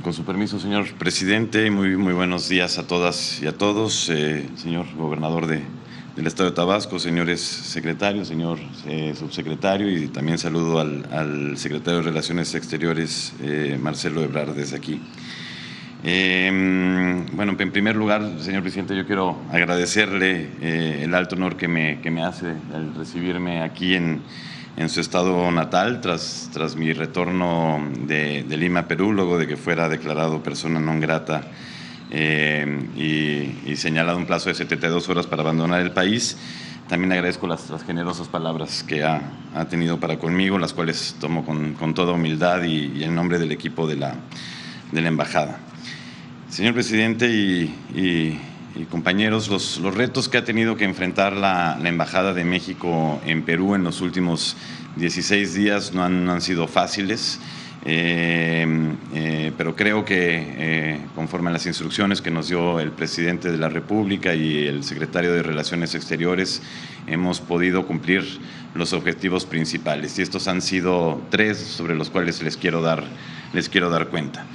Con su permiso, señor presidente, muy buenos días a todas y a todos, señor gobernador del Estado de Tabasco, señores secretarios, señor subsecretario, y también saludo al secretario de Relaciones Exteriores, Marcelo Ebrard, desde aquí. Bueno, en primer lugar, señor presidente, yo quiero agradecerle el alto honor que me hace al recibirme aquí en su estado natal, tras mi retorno de Lima, Perú, luego de que fuera declarado persona non grata y señalado un plazo de 72 horas para abandonar el país. También agradezco las generosas palabras que ha tenido para conmigo, las cuales tomo con toda humildad y en nombre del equipo de la embajada. Señor presidente y compañeros, los retos que ha tenido que enfrentar la Embajada de México en Perú en los últimos 16 días no han sido fáciles, pero creo que conforme a las instrucciones que nos dio el presidente de la República y el secretario de Relaciones Exteriores, hemos podido cumplir los objetivos principales, y estos han sido 3 sobre los cuales les quiero dar cuenta.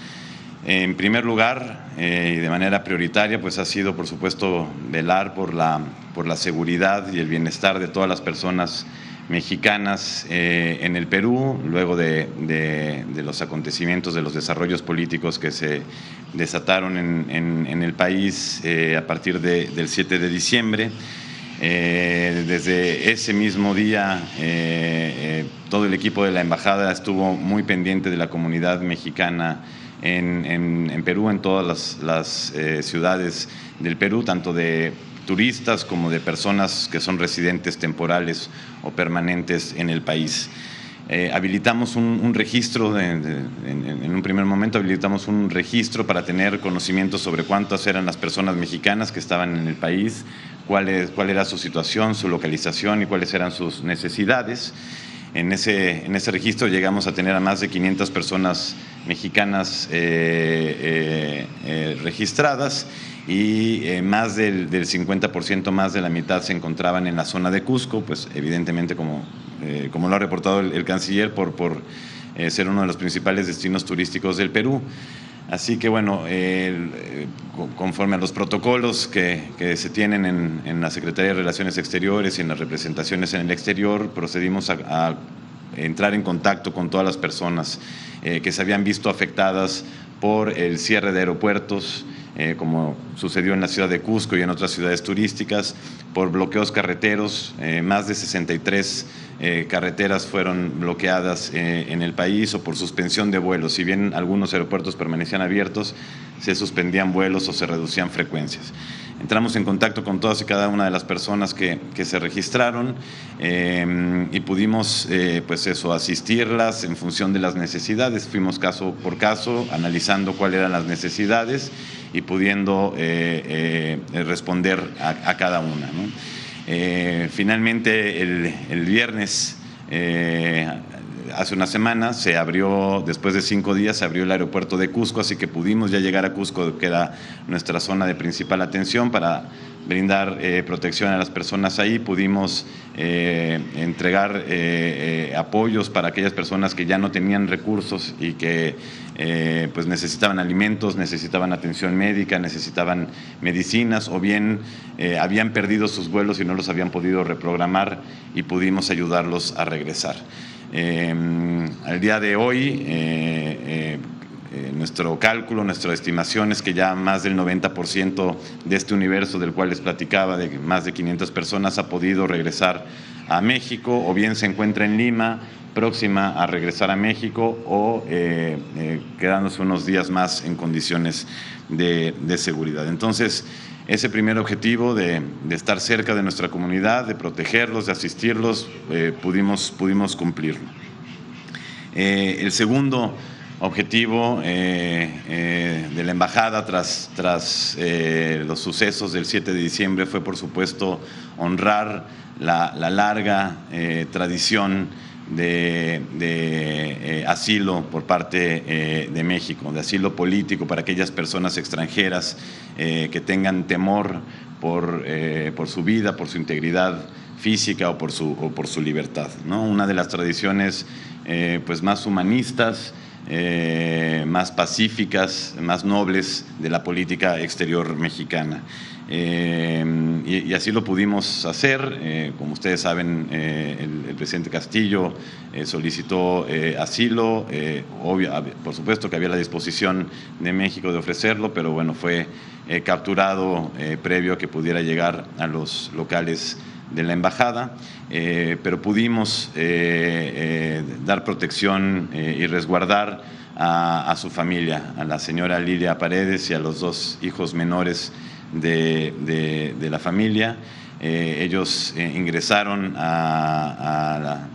En primer lugar, y de manera prioritaria, pues ha sido, por supuesto, velar por la seguridad y el bienestar de todas las personas mexicanas en el Perú, luego de los acontecimientos, de los desarrollos políticos que se desataron en el país a partir del 7 de diciembre. Desde ese mismo día, todo el equipo de la embajada estuvo muy pendiente de la comunidad mexicana en Perú, en todas las ciudades del Perú, tanto de turistas como de personas que son residentes temporales o permanentes en el país. Habilitamos un registro, en un primer momento habilitamos un registro para tener conocimiento sobre cuántas eran las personas mexicanas que estaban en el país, cuál era su situación, su localización y cuáles eran sus necesidades. En ese registro llegamos a tener a más de 500 personas mexicanas registradas, y más del 50%, más de la mitad, se encontraban en la zona de Cusco, pues evidentemente como lo ha reportado el canciller, por ser uno de los principales destinos turísticos del Perú. Así que bueno, conforme a los protocolos que se tienen en la Secretaría de Relaciones Exteriores y en las representaciones en el exterior, procedimos a entrar en contacto con todas las personas que se habían visto afectadas por el cierre de aeropuertos, como sucedió en la ciudad de Cusco y en otras ciudades turísticas, por bloqueos carreteros. Más de 63 carreteras fueron bloqueadas en el país, o por suspensión de vuelos. Si bien algunos aeropuertos permanecían abiertos, se suspendían vuelos o se reducían frecuencias. Entramos en contacto con todas y cada una de las personas que se registraron y pudimos pues eso, asistirlas en función de las necesidades. Fuimos caso por caso analizando cuáles eran las necesidades y pudiendo responder a cada una, ¿no? Finalmente, el viernes, hace una semana, se abrió, después de 5 días, se abrió el aeropuerto de Cusco, así que pudimos ya llegar a Cusco, que era nuestra zona de principal atención, para brindar protección a las personas ahí. Pudimos entregar apoyos para aquellas personas que ya no tenían recursos y que pues necesitaban alimentos, necesitaban atención médica, necesitaban medicinas, o bien habían perdido sus vuelos y no los habían podido reprogramar, y pudimos ayudarlos a regresar. Al día de hoy, nuestro cálculo, nuestra estimación es que ya más del 90% de este universo del cual les platicaba, de más de 500 personas, ha podido regresar a México, o bien se encuentra en Lima, próxima a regresar a México, o quedándose unos días más en condiciones de seguridad. Entonces, ese primer objetivo de estar cerca de nuestra comunidad, de protegerlos, de asistirlos, pudimos cumplirlo. El segundo objetivo de la embajada tras los sucesos del 7 de diciembre fue, por supuesto, honrar la larga tradición de asilo por parte de México, de asilo político para aquellas personas extranjeras que tengan temor por su vida, por su integridad física o por su libertad, ¿no? Una de las tradiciones pues más humanistas más pacíficas, más nobles de la política exterior mexicana. Y así lo pudimos hacer. Como ustedes saben, el presidente Castillo solicitó asilo. Por supuesto que había la disposición de México de ofrecerlo, pero bueno, fue capturado previo a que pudiera llegar a los locales de la embajada, pero pudimos dar protección y resguardar a su familia, a la señora Lilia Paredes y a los 2 hijos menores de la familia. Ellos ingresaron a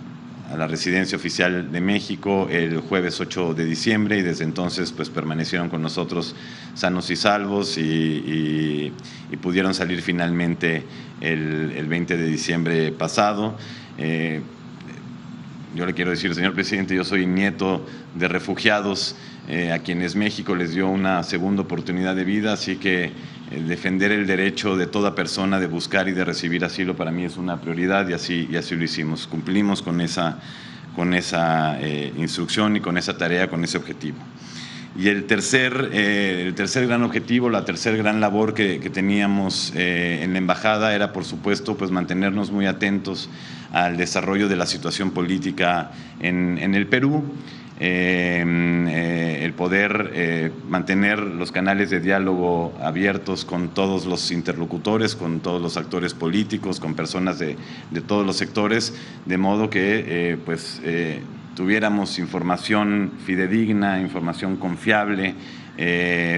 la residencia oficial de México el jueves 8 de diciembre y desde entonces pues permanecieron con nosotros sanos y salvos y pudieron salir finalmente el 20 de diciembre pasado. Yo le quiero decir, señor presidente, yo soy nieto de refugiados a quienes México les dio una segunda oportunidad de vida, así que defender el derecho de toda persona de buscar y de recibir asilo para mí es una prioridad y así lo hicimos. Cumplimos con esa instrucción y con esa tarea, con ese objetivo. Y el tercer gran objetivo, la tercera gran labor que teníamos en la embajada era, por supuesto, pues mantenernos muy atentos al desarrollo de la situación política en el Perú. El poder mantener los canales de diálogo abiertos con todos los interlocutores, con todos los actores políticos, con personas de todos los sectores, de modo que tuviéramos información fidedigna, información confiable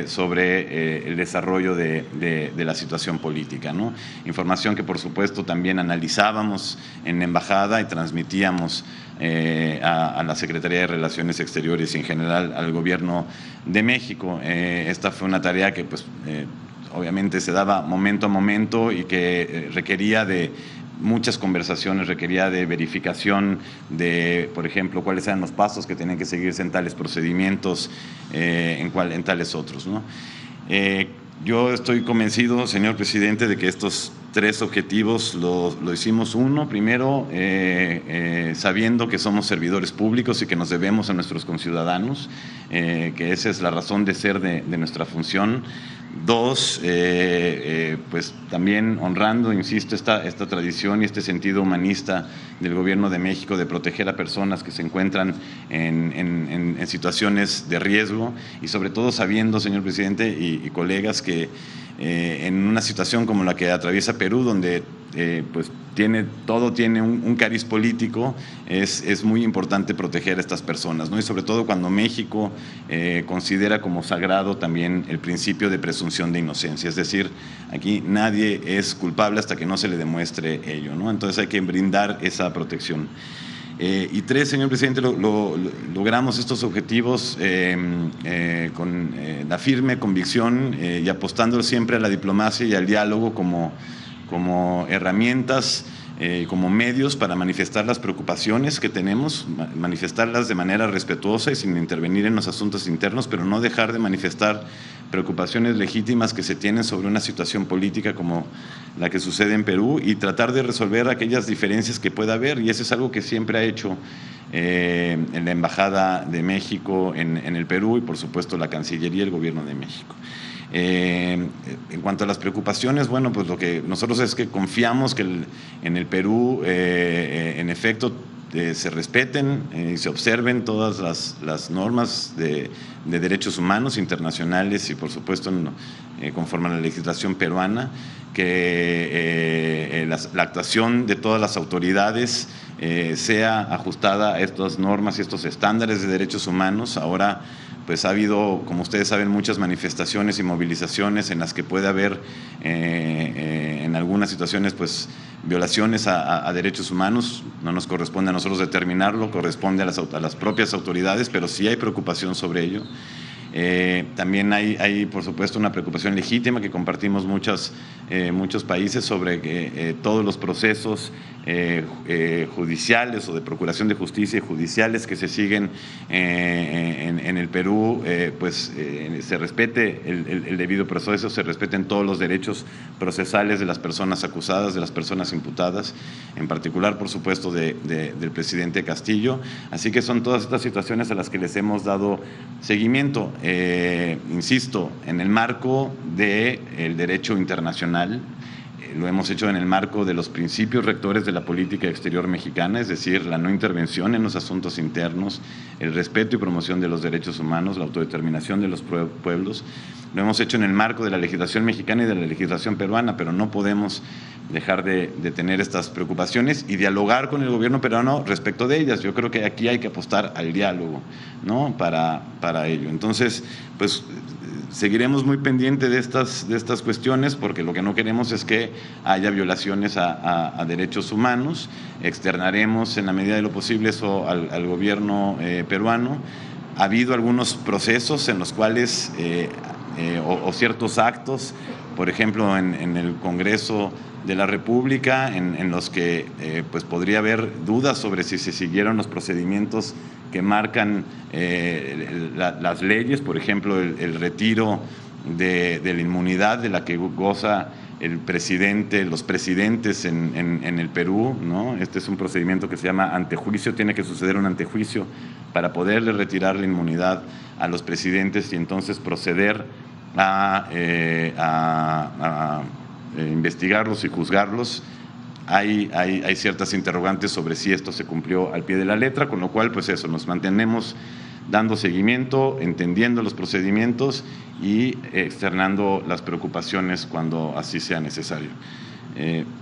sobre el desarrollo de la situación política, ¿no? Información que por supuesto también analizábamos en la embajada y transmitíamos a la Secretaría de Relaciones Exteriores y en general al Gobierno de México. Esta fue una tarea que obviamente se daba momento a momento y que requería de muchas conversaciones, requería de verificación de, por ejemplo, cuáles eran los pasos que tenían que seguirse en tales procedimientos, en tales otros, ¿no? Yo estoy convencido, señor presidente, de que estos 3 objetivos lo hicimos. Uno, primero, sabiendo que somos servidores públicos y que nos debemos a nuestros conciudadanos, que esa es la razón de ser de nuestra función. 2, pues también honrando, insisto, esta tradición y este sentido humanista del Gobierno de México de proteger a personas que se encuentran en situaciones de riesgo y sobre todo sabiendo, señor presidente y colegas, que en una situación como la que atraviesa Perú, donde pues todo tiene un cariz político, es muy importante proteger a estas personas, ¿no? Y sobre todo cuando México considera como sagrado también el principio de presunción de inocencia, es decir, aquí nadie es culpable hasta que no se le demuestre ello, ¿no? Entonces hay que brindar esa protección. Y 3, señor presidente, logramos estos objetivos con la firme convicción y apostando siempre a la diplomacia y al diálogo como herramientas, como medios para manifestar las preocupaciones que tenemos, manifestarlas de manera respetuosa y sin intervenir en los asuntos internos, pero no dejar de manifestar preocupaciones legítimas que se tienen sobre una situación política como la que sucede en Perú y tratar de resolver aquellas diferencias que pueda haber, y eso es algo que siempre ha hecho en la Embajada de México en el Perú y por supuesto la Cancillería y el Gobierno de México. En cuanto a las preocupaciones, bueno, pues lo que nosotros es que confiamos que en el Perú, en efecto, se respeten y se observen todas las normas de derechos humanos internacionales y, por supuesto, conforme a la legislación peruana, que la actuación de todas las autoridades sea ajustada a estas normas y estos estándares de derechos humanos. Ahora, pues ha habido, como ustedes saben, muchas manifestaciones y movilizaciones en las que puede haber en algunas situaciones pues violaciones a derechos humanos. No nos corresponde a nosotros determinarlo, corresponde a las propias autoridades, pero sí hay preocupación sobre ello. También hay, por supuesto, una preocupación legítima que compartimos muchos países sobre todos los procesos judiciales o de procuración de justicia y judiciales que se siguen en el Perú, se respete el debido proceso, se respeten todos los derechos procesales de las personas acusadas, de las personas imputadas, en particular, por supuesto, del presidente Castillo. Así que son todas estas situaciones a las que les hemos dado seguimiento, insisto, en el marco del derecho internacional. Lo hemos hecho en el marco de los principios rectores de la política exterior mexicana, es decir, la no intervención en los asuntos internos, el respeto y promoción de los derechos humanos, la autodeterminación de los pueblos. Lo hemos hecho en el marco de la legislación mexicana y de la legislación peruana, pero no podemos dejar de tener estas preocupaciones y dialogar con el gobierno peruano respecto de ellas. Yo creo que aquí hay que apostar al diálogo, ¿no?, para ello. Entonces, pues seguiremos muy pendientes de estas cuestiones, porque lo que no queremos es que haya violaciones a derechos humanos. Externaremos en la medida de lo posible eso al gobierno peruano. Ha habido algunos procesos en los cuales o ciertos actos, por ejemplo en el Congreso de la República, en los que pues podría haber dudas sobre si se siguieron los procedimientos que marcan las leyes, por ejemplo el retiro de la inmunidad de la que goza el presidente, los presidentes en el Perú, ¿no? Este es un procedimiento que se llama antejuicio, tiene que suceder un antejuicio para poderle retirar la inmunidad a los presidentes y entonces proceder a investigarlos y juzgarlos. Hay ciertas interrogantes sobre si esto se cumplió al pie de la letra, con lo cual, pues eso, nos mantenemos dando seguimiento, entendiendo los procedimientos y externando las preocupaciones cuando así sea necesario.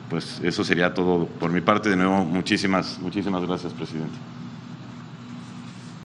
Pues eso sería todo por mi parte. De nuevo, muchísimas gracias, presidente.